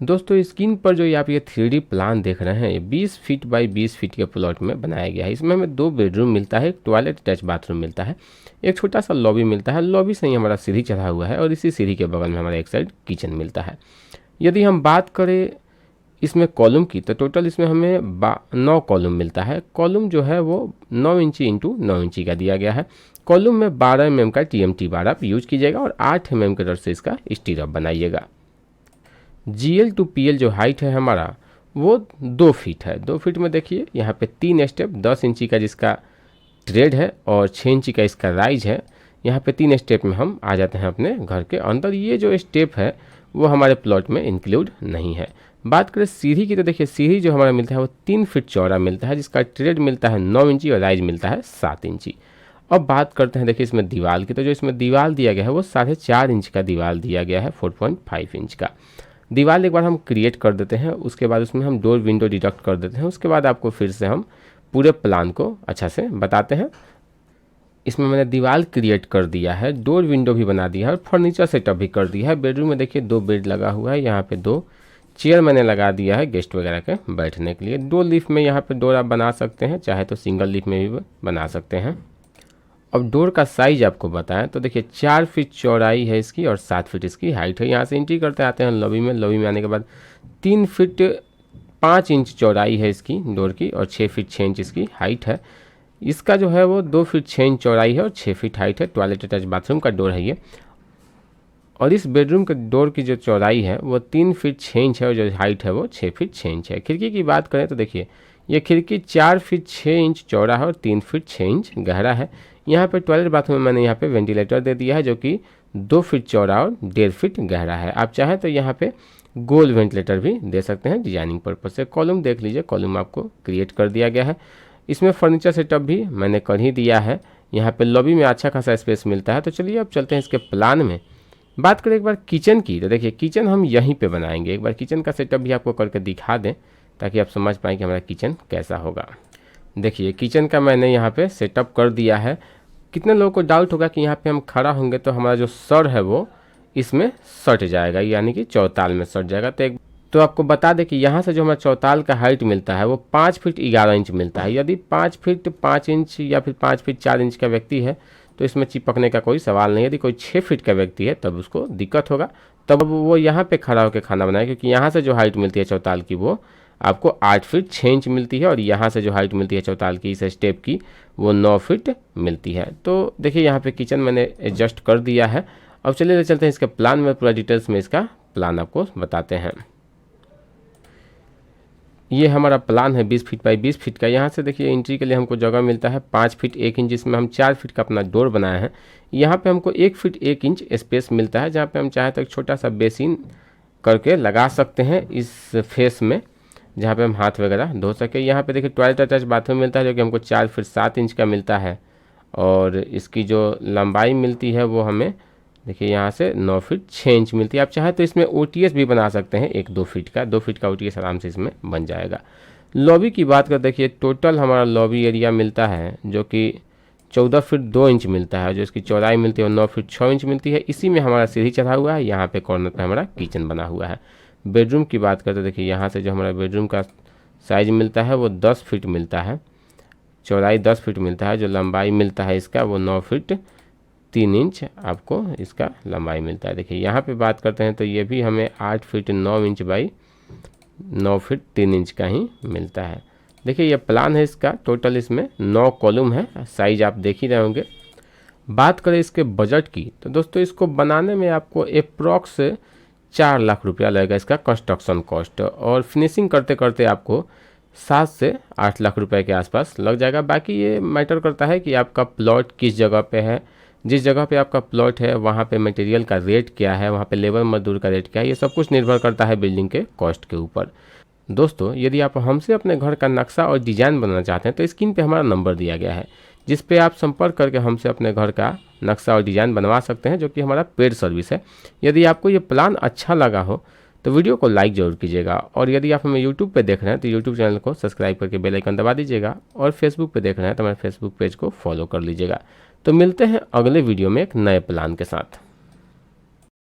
दोस्तों स्क्रीन पर जो आप ये 3D प्लान देख रहे हैं, ये 20 फीट बाई 20 फीट के प्लॉट में बनाया गया है। इसमें हमें 2 बेडरूम मिलता है, एक टॉयलेट अटैच बाथरूम मिलता है, एक छोटा सा लॉबी मिलता है। लॉबी से ही हमारा सीढ़ी चढ़ा हुआ है और इसी सीढ़ी के बगल में हमारा एक साइड किचन मिलता है। यदि हम बात करें इसमें कॉलम की, तो टोटल इसमें हमें 9 कॉलम मिलता है। कॉलम जो है वो 9 इंची इंटू 9 इंची का दिया गया है। कॉलम में 12 mm का TMT बार आप यूज कीजिएगा और 8 mm के रड से इसका स्टीरअप बनाइएगा। GL टू PL जो हाइट है हमारा वो 2 फीट है। 2 फीट में देखिए यहाँ पे 3 स्टेप, 10 इंची का जिसका ट्रेड है और 6 इंची का इसका राइज है। यहाँ पे 3 स्टेप में हम आ जाते हैं अपने घर के अंदर। ये जो स्टेप है वो हमारे प्लॉट में इंक्लूड नहीं है। बात करें सीढ़ी की, तो देखिए सीढ़ी जो हमारा मिलता है वो 3 फीट चौड़ा मिलता है, जिसका ट्रेड मिलता है 9 इंची और राइज मिलता है 7 इंची। अब बात करते हैं देखिए इसमें दीवार की, तो जो इसमें दीवार दिया गया है वो 4.5 इंच का दीवार दिया गया है, 4.5 इंच का दीवार एक बार हम क्रिएट कर देते हैं। उसके बाद उसमें हम डोर विंडो डिडक्ट कर देते हैं। उसके बाद आपको फिर से हम पूरे प्लान को अच्छा से बताते हैं। इसमें मैंने दीवार क्रिएट कर दिया है, डोर विंडो भी बना दिया है और फर्नीचर सेटअप भी कर दिया है। बेडरूम में देखिए 2 बेड लगा हुआ है, यहाँ पे 2 चेयर मैंने लगा दिया है गेस्ट वगैरह के बैठने के लिए। 2 लीफ में यहाँ पे डोर आप बना सकते हैं, चाहे तो सिंगल लीफ में भी बना सकते हैं। अब डोर का साइज आपको बताएं तो देखिए 4 फीट चौड़ाई है इसकी और 7 फीट इसकी हाइट है। यहाँ से एंट्री करते आते हैं लॉबी में। लॉबी में आने के बाद 3 फीट 5 इंच चौड़ाई है इसकी डोर की और 6 फीट 6 इंच इसकी हाइट है। इसका जो है वो 2 फीट 6 इंच चौड़ाई है और 6 फीट हाइट है। टॉयलेट अटैच बाथरूम का डोर है ये। और इस बेडरूम के डोर की जो चौड़ाई है वो 3 फीट 6 इंच है और जो हाइट है वो 6 फीट 6 इंच है। खिड़की की बात करें तो देखिए ये खिड़की 4 फीट 6 इंच चौड़ा है और 3 फीट 6 इंच गहरा है। यहाँ पे टॉयलेट बाथरूम में मैंने यहाँ पे वेंटिलेटर दे दिया है जो कि 2 फीट चौड़ा और 1.5 फीट गहरा है। आप चाहें तो यहाँ पे गोल वेंटिलेटर भी दे सकते हैं डिजाइनिंग पर्पज से। कॉलम देख लीजिए, कॉलम आपको क्रिएट कर दिया गया है। इसमें फर्नीचर सेटअप भी मैंने कर ही दिया है। यहाँ पे लॉबी में अच्छा खासा स्पेस मिलता है। तो चलिए अब चलते हैं इसके प्लान में। बात करें एक बार किचन की, तो देखिए किचन हम यहीं पे बनाएंगे। एक बार किचन का सेटअप भी आपको करके दिखा दें ताकि आप समझ पाएँ कि हमारा किचन कैसा होगा। देखिए किचन का मैंने यहाँ पे सेटअप कर दिया है। कितने लोगों को डाउट होगा कि यहाँ पे हम खड़ा होंगे तो हमारा जो सर है वो इसमें सट जाएगा, यानी कि चौताल में सट जाएगा। तो आपको बता दें कि यहाँ से जो हमारा चौताल का हाइट मिलता है वो 5 फीट 11 इंच मिलता है। यदि 5 फीट 5 इंच या फिर 5 फीट 4 इंच का व्यक्ति है तो इसमें चिपकने का कोई सवाल नहीं। यदि कोई 6 फीट का व्यक्ति है तब उसको दिक्कत होगा, तब वो यहाँ पे खड़ा होकर खाना बनाए, क्योंकि यहाँ से जो हाइट मिलती है चौताल की वो आपको 8 फीट 6 इंच मिलती है और यहाँ से जो हाइट मिलती है चौताल की इस स्टेप की वो 9 फीट मिलती है। तो देखिए यहाँ पे किचन मैंने एडजस्ट कर दिया है। अब चलिए चलते हैं इसके प्लान में, पूरा डिटेल्स में इसका प्लान आपको बताते हैं। ये हमारा प्लान है 20 फीट बाई 20 फीट का। यहाँ से देखिए एंट्री के लिए हमको जगह मिलता है 5 फीट 1 इंच, जिसमें हम 4 फीट का अपना डोर बनाया है। यहाँ पे हमको 1 फीट 1 इंच स्पेस मिलता है, जहाँ पे हम चाहे तो एक छोटा सा बेसिन करके लगा सकते हैं इस फेस में, जहाँ पे हम हाथ वगैरह धो सके। यहाँ पे देखिए टॉयलेट अटैच बाथरूम मिलता है जो कि हमको 4 फीट 7 इंच का मिलता है और इसकी जो लंबाई मिलती है वो हमें देखिए यहाँ से 9 फीट 6 इंच मिलती है। आप चाहे तो इसमें OTS भी बना सकते हैं, 1-2 फीट का, 2 फीट का OTS आराम से इसमें बन जाएगा। लॉबी की बात कर देखिए टोटल हमारा लॉबी एरिया मिलता है जो कि 14 फीट 2 इंच मिलता है, जो इसकी चौड़ाई मिलती है 9 फीट 6 इंच मिलती है। इसी में हमारा सीढ़ी चढ़ा हुआ है, यहाँ पे कॉर्नर पे हमारा किचन बना हुआ है। बेडरूम की बात करते देखिए यहाँ से जो हमारा बेडरूम का साइज मिलता है वो 10 फीट मिलता है, चौड़ाई 10 फीट मिलता है, जो लंबाई मिलता है इसका वो 9 फीट 3 इंच आपको इसका लंबाई मिलता है। देखिए यहाँ पे बात करते हैं तो ये भी हमें 8 feet 9 inch by 9 feet 3 inch का ही मिलता है। देखिए ये प्लान है इसका। टोटल इसमें 9 कॉलम है, साइज आप देख ही रहे होंगे। बात करें इसके बजट की तो दोस्तों इसको बनाने में आपको अप्रॉक्स 4 लाख रुपया लगेगा इसका कंस्ट्रक्शन कॉस्ट, और फिनिशिंग करते करते आपको 7 से 8 लाख रुपए के आसपास लग जाएगा। बाकी ये मैटर करता है कि आपका प्लॉट किस जगह पे है, जिस जगह पे आपका प्लॉट है वहाँ पे मटेरियल का रेट क्या है, वहाँ पे लेबर मजदूर का रेट क्या है, ये सब कुछ निर्भर करता है बिल्डिंग के कॉस्ट के ऊपर। दोस्तों यदि आप हमसे अपने घर का नक्शा और डिज़ाइन बनाना चाहते हैं तो स्क्रीन पे हमारा नंबर दिया गया है, जिस पे आप संपर्क करके हमसे अपने घर का नक्शा और डिज़ाइन बनवा सकते हैं, जो कि हमारा पेड सर्विस है। यदि आपको ये प्लान अच्छा लगा हो तो वीडियो को लाइक ज़रूर कीजिएगा, और यदि आप हमें यूट्यूब पे देख रहे हैं तो यूट्यूब चैनल को सब्सक्राइब करके बेल आइकन दबा दीजिएगा, और फेसबुक पे देख रहे हैं तो हमारे फेसबुक पेज को फॉलो कर लीजिएगा। तो मिलते हैं अगले वीडियो में एक नए प्लान के साथ।